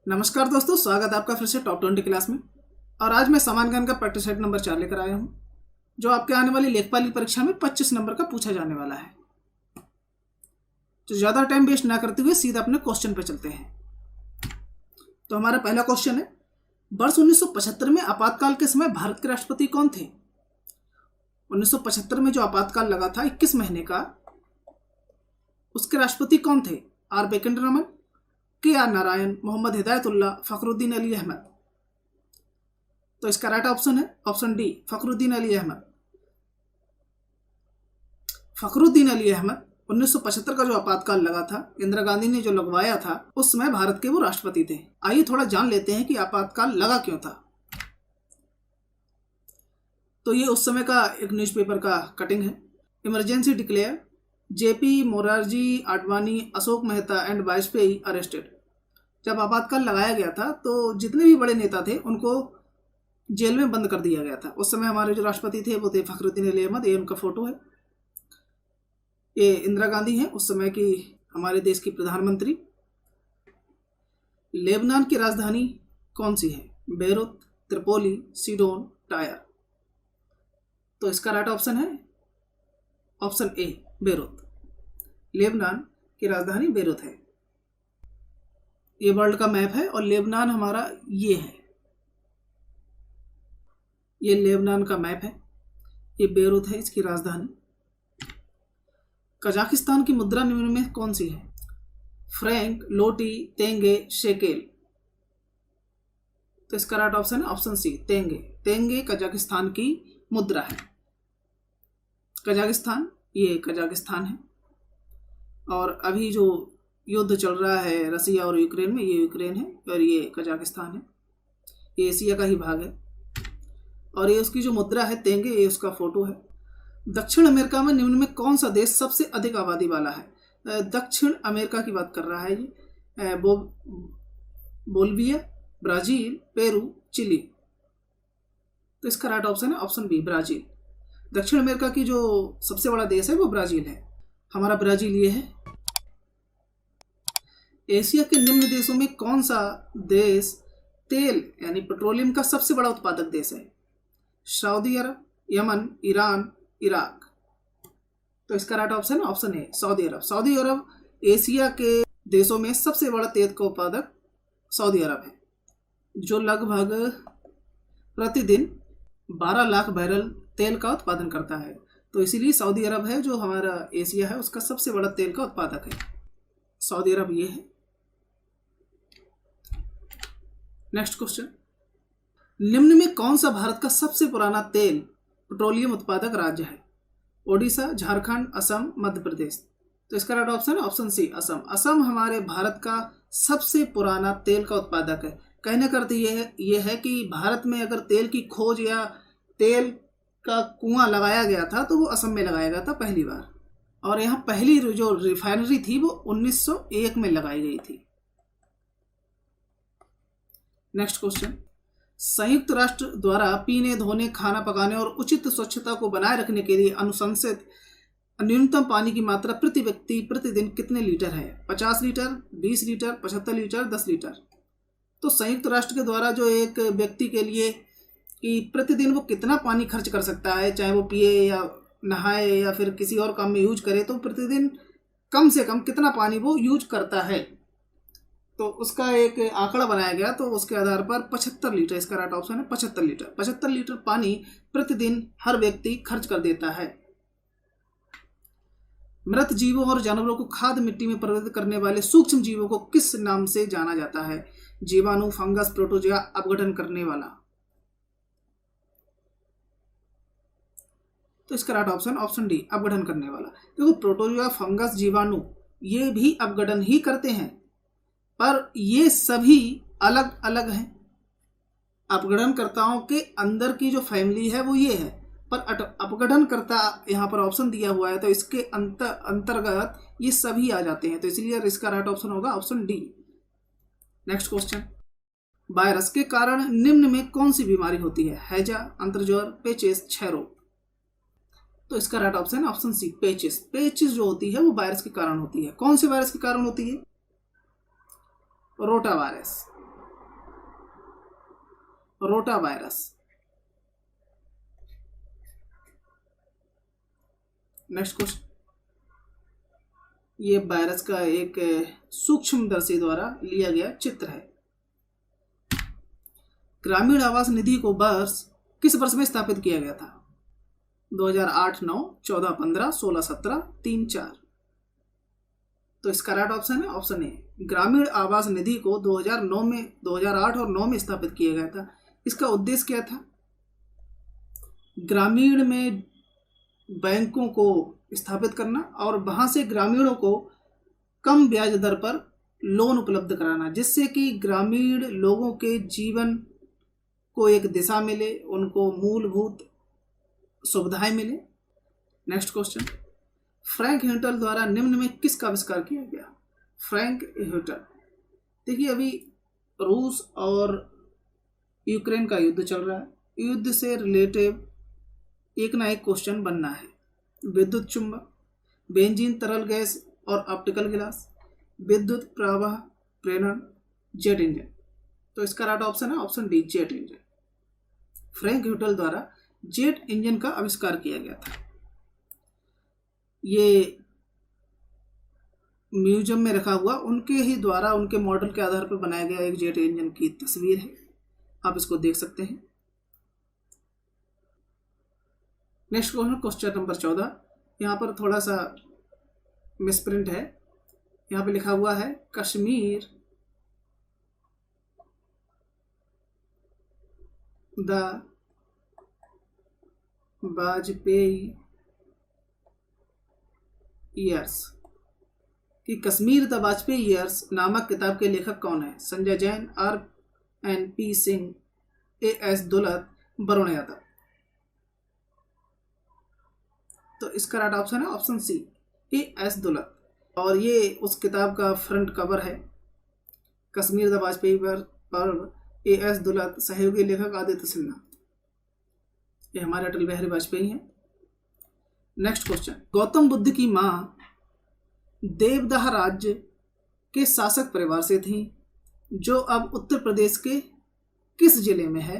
नमस्कार दोस्तों, स्वागत है आपका फिर से टॉप 20 क्लास में। और आज मैं समान ज्ञान का प्रैक्टिस सेट नंबर 4 लेकर आया हूँ, जो आपके आने वाली लेखपाल की परीक्षा में 25 नंबर का पूछा जाने वाला है। तो ज़्यादा टाइम वेस्ट ना करते हुए सीधा अपने क्वेश्चन पर चलते हैं। तो हमारा पहला क्वेश्चन है, वर्ष 1975 में आपातकाल के समय भारत के राष्ट्रपति कौन थे? 1975 में जो आपातकाल लगा था 21 महीने का, उसके राष्ट्रपति कौन थे? आर वेंकट रमन, के आर नारायण, मोहम्मद हिदायतुल्लाह, फखरुद्दीन अली अहमद। तो इसका राइट ऑप्शन है ऑप्शन डी, फखरुद्दीन अली अहमद। फखरुद्दीन अली अहमद 1975 का जो आपातकाल लगा था, इंदिरा गांधी ने जो लगवाया था, उस समय भारत के वो राष्ट्रपति थे। आइए थोड़ा जान लेते हैं कि आपातकाल लगा क्यों था। तो ये उस समय का एक न्यूज़पेपर का कटिंग है। Emergency declare, JP Morarji Advani, Ashok Mehta and Vajpayee arrested. जब आपातकाल लगाया गया था तो जितने भी बड़े नेता थे उनको जेल में बंद कर दिया गया था। उस समय हमारे जो राष्ट्रपति थे वो थे फखरुद्दीन अली अहमद। ये उनका फोटो है। ये इंदिरा गांधी हैं, उस समय की हमारे देश की प्रधानमंत्री। लेबनान की राजधानी कौन सी है? Beirut, Tripoli, Sidon, Tyre. तो इसका राइट ऑप्शन है ऑप्शन ए, बेरूत। लेबनान की राजधानी बेरूत है। ये वर्ल्ड का मैप है और लेबनान हमारा ये है। ये लेबनान का मैप है, ये बेरूत है इसकी राजधानी। कजाकिस्तान की मुद्रा निम्न में कौन सी है? फ्रैंक, लोटी, तेंगे, शेकेल। तो इसका राइट ऑप्शन है ऑप्शन सी, तेंगे। तेंगे कजाकिस्तान की मुद्रा है। कजाकिस्तान, ये कजाकिस्तान है। और अभी जो युद्ध चल रहा है रसिया और यूक्रेन में, ये यूक्रेन है और ये कजाकिस्तान है। ये एशिया का ही भाग है। और ये उसकी जो मुद्रा है तेंगे, ये उसका फोटो है। दक्षिण अमेरिका में निम्न में कौन सा देश सबसे अधिक आबादी वाला है? दक्षिण अमेरिका की बात कर रहा है ये। Bolivia, Brazil, Peru, Chile. तो इसका राइट ऑप्शन है ऑप्शन बी, ब्राजील। दक्षिण अमेरिका की जो सबसे बड़ा देश है वो ब्राजील है। हमारा ब्राजील ये है। एशिया के निम्न देशों में कौन सा देश तेल यानी पेट्रोलियम का सबसे बड़ा उत्पादक देश है? सऊदी अरब, यमन, ईरान, इराक। तो इसका राइट ऑप्शन है ऑप्शन ए, सऊदी अरब। सऊदी अरब एशिया के देशों में सबसे बड़ा तेल का उत्पादक सऊदी अरब है, जो लगभग प्रतिदिन 12 लाख बैरल तेल का उत्पादन करता है। तो इसीलिए सऊदी अरब है जो हमारा एशिया है उसका सबसे बड़ा तेल का उत्पादक है। सऊदी अरब ये है। नेक्स्ट क्वेश्चन, निम्न में कौन सा भारत का सबसे पुराना तेल पेट्रोलियम उत्पादक राज्य है? ओडिशा, झारखंड, असम, मध्य प्रदेश। तो इसका राइट ऑप्शन है ऑप्शन सी, असम। असम हमारे भारत का सबसे पुराना तेल का उत्पादक है। कहने का अर्थ ये है कि भारत में अगर तेल की खोज या तेल का कुआं लगाया गया था तो वो असम में लगाया गया था पहली बार। और यहाँ पहली जो रिफाइनरी थी वो 1901 में लगाई गई थी। नेक्स्ट क्वेश्चन, संयुक्त राष्ट्र द्वारा पीने, धोने, खाना पकाने और उचित स्वच्छता को बनाए रखने के लिए अनुशंसित न्यूनतम पानी की मात्रा प्रति व्यक्ति प्रतिदिन कितने लीटर है? 50 लीटर, 20 लीटर, 75 लीटर, 10 लीटर। तो संयुक्त राष्ट्र के द्वारा जो एक व्यक्ति के लिए कि प्रतिदिन वो कितना पानी खर्च कर सकता है, चाहे वो पिए या नहाए या फिर किसी और काम में यूज करे, तो प्रतिदिन कम से कम कितना पानी वो यूज करता है, तो उसका एक आंकड़ा बनाया गया। तो उसके आधार पर 75 लीटर इसका राइट ऑप्शन है, 75 लीटर। 75 लीटर पानी प्रतिदिन हर व्यक्ति खर्च कर देता है। मृत जीवों और जानवरों को खाद्य मिट्टी में परिवर्तित करने वाले सूक्ष्म जीवों को किस नाम से जाना जाता है? जीवाणु, फंगस, प्रोटोजोआ, अपघटन करने वाला। तो इसका राइट ऑप्शन ऑप्शन डी, अपघटन करने वाला। देखो प्रोटोजोआ, फंगस, जीवाणु ये भी अपघटन ही करते हैं, पर ये सभी अलग अलग हैं। अपघटनकर्ताओं के अंदर की जो फैमिली है वो ये है, पर अपघटनकर्ता यहाँ पर ऑप्शन दिया हुआ है तो इसके अंतर्गत ये सभी आ जाते हैं। तो इसलिए इसका राइट ऑप्शन होगा option D. Next question, virus के कारण निम्न में कौन सी बीमारी होती है? हैजा, अंतर्ज्वर, पेचिस, क्षय रोग। तो इसका राइट ऑप्शन ऑप्शन सी, पेचिस। पेचिस जो होती है वो वायरस के कारण होती है। कौन से वायरस के कारण होती है? Rota virus. Rota virus. Next question, ये वायरस का एक सूक्ष्मदर्शी द्वारा लिया गया चित्र है। ग्रामीण आवास निधि को किस वर्ष में स्थापित किया गया था? 2008, 9, 14, 15, 16, 17, 3, 4। तो इसका राइट ऑप्शन है ऑप्शन ए। ग्रामीण आवास निधि को 2008 और 9 में स्थापित किया गया था। इसका उद्देश्य क्या था? ग्रामीण में बैंकों को स्थापित करना और वहां से ग्रामीणों को कम ब्याज दर पर लोन उपलब्ध कराना, जिससे कि ग्रामीण लोगों के जीवन को एक दिशा मिले, उनको मूलभूत सुविधाएं मिले। नेक्स्ट क्वेश्चन, फ्रैंक ह्यूटल द्वारा निम्न में किसका आविष्कार किया गया? फ्रैंक ह्यूटल, देखिए अभी रूस और यूक्रेन का युद्ध चल रहा है। युद्ध से रिलेटेड एक ना एक क्वेश्चन बनना है। विद्युत चुंबक, बेंजीन तरल गैस और ऑप्टिकल गिलास, विद्युत प्रवाह प्रेरण, जेट इंजन। तो इसका राइट ऑप्शन है option D, jet engine. Frank Whittle द्वारा जेट इंजन का आविष्कार किया गया था। ये म्यूजियम में रखा हुआ उनके ही द्वारा, उनके मॉडल के आधार पर बनाया गया एक जेट इंजन की तस्वीर है, आप इसको देख सकते हैं। Next question, question number 14। यहाँ पर थोड़ा सा मिसप्रिंट है। यहाँ पे लिखा हुआ है कश्मीर द वाजपेयी ईयर्स, कि कश्मीर द वाजपेयी ईयर्स नामक किताब के लेखक कौन है? Sanjay Jain, RNP Singh, AS Dulat, Varun Yadav. तो इसका राइट ऑप्शन है ऑप्शन सी, AS दुलत। और ये उस किताब का फ्रंट कवर है। कश्मीर द वाजपेयी पर्व, AS दुलत, सहयोगी लेखक आदित्य सिन्हा। ये हमारे अटल बिहारी वाजपेयी हैं। नेक्स्ट क्वेश्चन, गौतम बुद्ध की मां देवदाह राज्य के शासक परिवार से थी, जो अब उत्तर प्रदेश के किस जिले में है?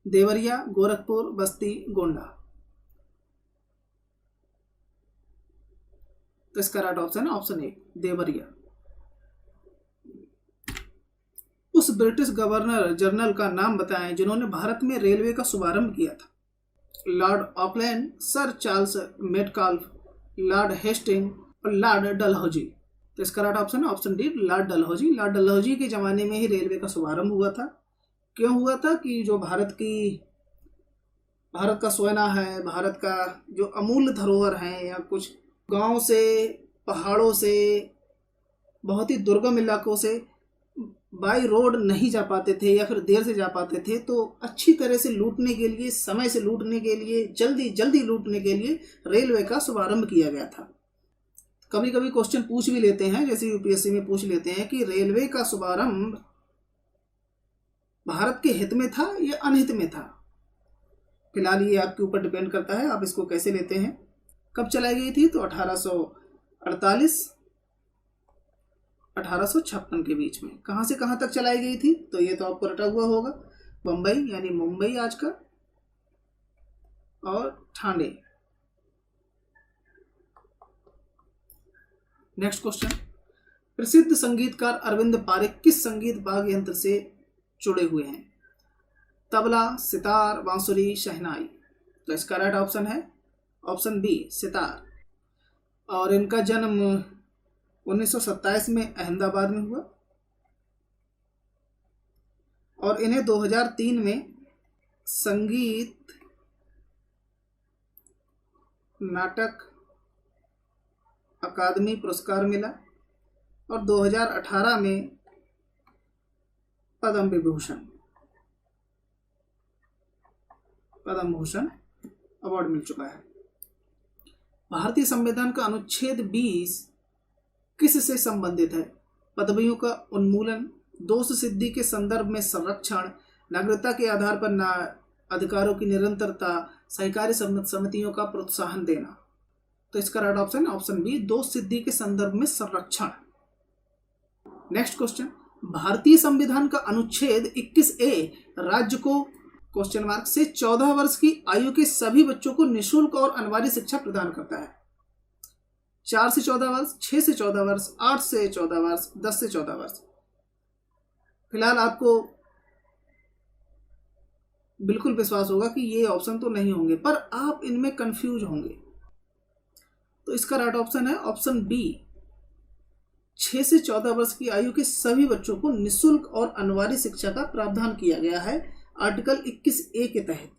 देवरिया, गोरखपुर, बस्ती, गोंडा। तो इसका राइट ऑप्शन है ऑप्शन ए, देवरिया। उस ब्रिटिश गवर्नर जनरल का नाम बताएं जिन्होंने भारत में रेलवे का शुभारंभ किया था? Lord Auckland, sir Charles Metcalfe, Lord Hasting और लॉर्ड डलहौजी। तो इसका राइट ऑप्शन है option D, Lord Dalhousie. Lord Dalhousie के ज़माने में ही रेलवे का शुभारंभ हुआ था। क्यों हुआ था? कि जो भारत का सोना है, भारत का जो अमूल्य धरोहर है, या कुछ गांव से, पहाड़ों से, बहुत ही दुर्गम इलाकों से बाई रोड नहीं जा पाते थे या फिर देर से जा पाते थे, तो अच्छी तरह से लूटने के लिए, समय से लूटने के लिए, जल्दी जल्दी लूटने के लिए रेलवे का शुभारंभ किया गया था। कभी कभी क्वेश्चन पूछ भी लेते हैं, जैसे यूपीएससी में पूछ लेते हैं कि रेलवे का शुभारंभ भारत के हित में था या अनहित में था। फिलहाल ये आपके ऊपर डिपेंड करता है, आप इसको कैसे लेते हैं। कब चलाई गई थी? तो 1848 1856 के बीच में। कहाँ से कहाँ तक चलाई गई थी? तो ये तो आपको रटा हुआ होगा, बम्बई यानी मुंबई आज का, और ठाणे। नेक्स्ट क्वेश्चन, प्रसिद्ध संगीतकार अरविंद पारेख किस संगीत वाद्य यंत्र से जुड़े हुए हैं? तबला, सितार, बांसुरी, शहनाई। तो इसका राइट ऑप्शन है ऑप्शन बी, सितार। और इनका जन्म 1927 में अहमदाबाद में हुआ और इन्हें 2003 में संगीत नाटक अकादमी पुरस्कार मिला और 2018 में पद्म भूषण अवार्ड मिल चुका है। भारतीय संविधान का अनुच्छेद 20 किस से संबंधित है? पदवियों का उन्मूलन, दोष सिद्धि के संदर्भ में संरक्षण, नागरिकता के आधार पर अधिकारों की निरंतरता, सहकारी समितियों का प्रोत्साहन देना। तो इसका राइट ऑप्शन ऑप्शन बी, दोष सिद्धि के संदर्भ में संरक्षण। नेक्स्ट क्वेश्चन, भारतीय संविधान का अनुच्छेद 21A राज्य को क्वेश्चन मार्क से 14 वर्ष की आयु के सभी बच्चों को निःशुल्क और अनिवार्य शिक्षा प्रदान करता है। 4 से 14 वर्ष, 6 से 14 वर्ष, 8 से 14 वर्ष, 10 से 14 वर्ष। फिलहाल आपको बिल्कुल विश्वास होगा कि ये ऑप्शन तो नहीं होंगे, पर आप इनमें कंफ्यूज होंगे। तो इसका राइट ऑप्शन है ऑप्शन बी, 6 से 14 वर्ष की आयु के सभी बच्चों को निःशुल्क और अनिवार्य शिक्षा का प्रावधान किया गया है आर्टिकल 21A के तहत।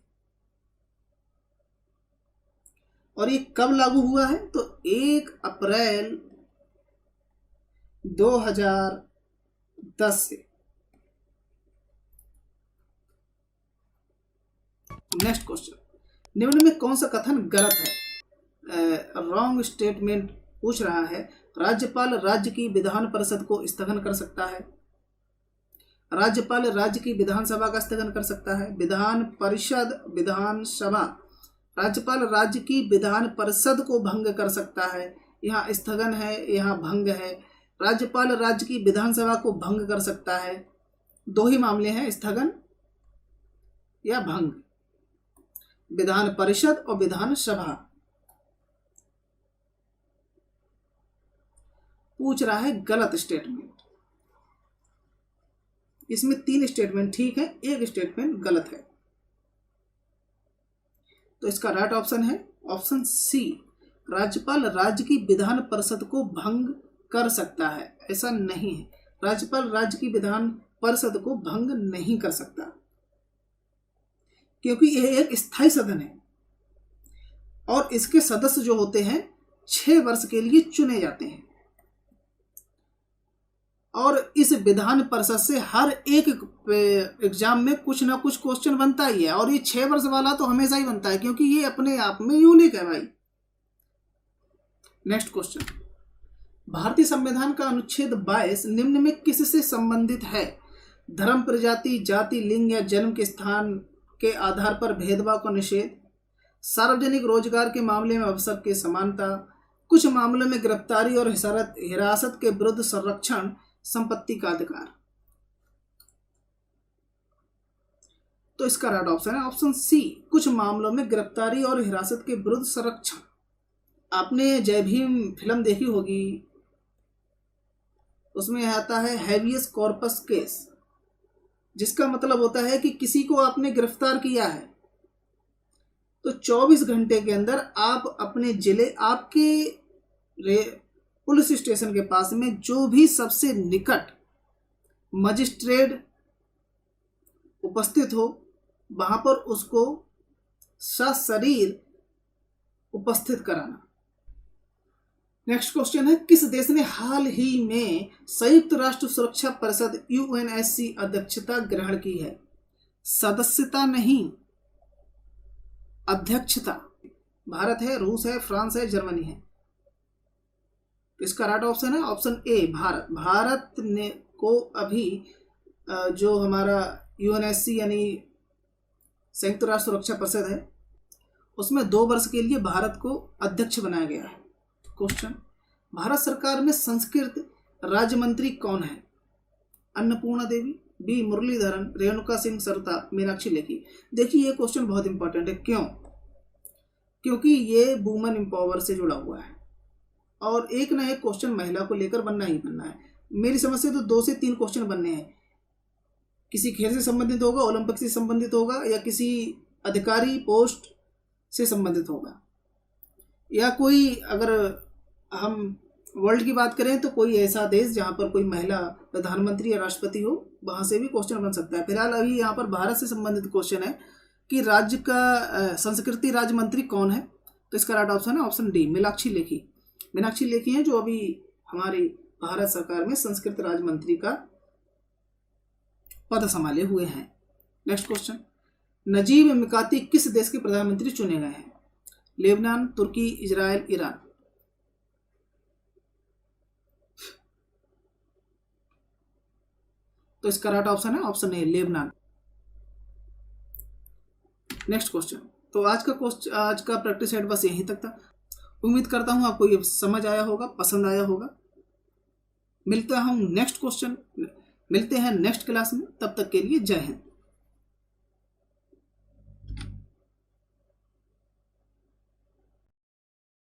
और ये कब लागू हुआ है? तो 1 अप्रैल 2010 से। नेक्स्ट क्वेश्चन, निम्न में कौन सा कथन गलत है? रॉन्ग स्टेटमेंट पूछ रहा है। राज्यपाल राज्य की विधान परिषद को स्थगन कर सकता है। राज्यपाल राज्य की विधानसभा का स्थगन कर सकता है। विधान परिषद, विधानसभा, राज्यपाल राज्य की विधान परिषद को भंग कर सकता है। यहाँ स्थगन है, यहाँ भंग है। राज्यपाल राज्य की विधानसभा को भंग कर सकता है। दो ही मामले हैं, स्थगन या भंग। विधान परिषद और विधानसभा। पूछ रहा है गलत स्टेटमेंट। इसमें 3 स्टेटमेंट ठीक है, 1 स्टेटमेंट गलत है। तो इसका राइट ऑप्शन है ऑप्शन सी, राज्यपाल राज्य की विधान परिषद को भंग कर सकता है। ऐसा नहीं है, राज्यपाल राज्य की विधान परिषद को भंग नहीं कर सकता, क्योंकि यह एक स्थायी सदन है और इसके सदस्य जो होते हैं 6 वर्ष के लिए चुने जाते हैं। और इस विधान परिषद से हर एक एग्जाम में कुछ ना कुछ क्वेश्चन बनता ही है, और ये 6 वर्ष वाला तो हमेशा ही बनता है, क्योंकि ये अपने आप में यूनिक है भाई। नेक्स्ट क्वेश्चन, भारतीय संविधान का अनुच्छेद 22 निम्न में किससे संबंधित है? धर्म, प्रजाति, जाति, लिंग या जन्म के स्थान के आधार पर भेदभाव का निषेध, सार्वजनिक रोजगार के मामले में अवसर की समानता, कुछ मामलों में गिरफ्तारी और हिरासत के विरुद्ध संरक्षण, संपत्ति का अधिकार। तो इसका राइट ऑप्शन है ऑप्शन सी, कुछ मामलों में गिरफ्तारी और हिरासत के विरुद्ध संरक्षण। आपने जय भीम फिल्म देखी होगी, उसमें आता है हैबियस कॉर्पस केस, जिसका मतलब होता है कि किसी को आपने गिरफ्तार किया है तो 24 घंटे के अंदर आप अपने जिले, आपके पुलिस स्टेशन के पास में जो भी सबसे निकट मजिस्ट्रेट उपस्थित हो, वहां पर उसको सशरीर उपस्थित कराना। नेक्स्ट क्वेश्चन है, किस देश ने हाल ही में संयुक्त राष्ट्र सुरक्षा परिषद UNSC अध्यक्षता ग्रहण की है? सदस्यता नहीं, अध्यक्षता। भारत है, रूस है, फ्रांस है, जर्मनी है। इसका राइट ऑप्शन है ऑप्शन ए, भारत। भारत ने को अभी जो हमारा UNSC यानी संयुक्त राष्ट्र सुरक्षा परिषद है, उसमें 2 वर्ष के लिए भारत को अध्यक्ष बनाया गया है। क्वेश्चन, भारत सरकार में संस्कृत राज्य मंत्री कौन है? अन्नपूर्णा देवी, बी मुरलीधरन, रेणुका सिंह सरुता, मीनाक्षी लेखी। देखिए ये क्वेश्चन बहुत इंपॉर्टेंट है। क्यों? क्योंकि ये वुमेन एम्पावर से जुड़ा हुआ है और एक ना एक क्वेश्चन महिला को लेकर बनना ही बनना है। मेरी समझ से तो 2 से 3 क्वेश्चन बनने हैं। किसी खेल से संबंधित होगा, ओलंपिक से संबंधित होगा, या किसी अधिकारी पोस्ट से संबंधित होगा, या कोई, अगर हम वर्ल्ड की बात करें तो कोई ऐसा देश जहां पर कोई महिला प्रधानमंत्री या राष्ट्रपति हो, वहां से भी क्वेश्चन बन सकता है। फिलहाल अभी यहाँ पर भारत से संबंधित क्वेश्चन है कि राज्य का संस्कृति राज्य मंत्री कौन है? तो इसका राइट ऑप्शन है ऑप्शन डी, मीनाक्षी लेखी। मीनाक्षी लेखी हैं जो अभी हमारी भारत सरकार में संस्कृत राज्य मंत्री का पद संभाले हुए हैं। नेक्स्ट क्वेश्चन, नजीब मिकाती किस देश के प्रधानमंत्री चुने गए हैं? लेबनान, तुर्की, इजराइल, ईरान। तो इसका राइट ऑप्शन है ऑप्शन ए, लेबनान। नेक्स्ट क्वेश्चन, तो आज का प्रैक्टिस सेट बस यहीं तक था। उम्मीद करता हूं आपको ये समझ आया होगा, पसंद आया होगा। मिलता हूं नेक्स्ट क्वेश्चन मिलते हैं नेक्स्ट क्लास में, तब तक के लिए जय हिंद।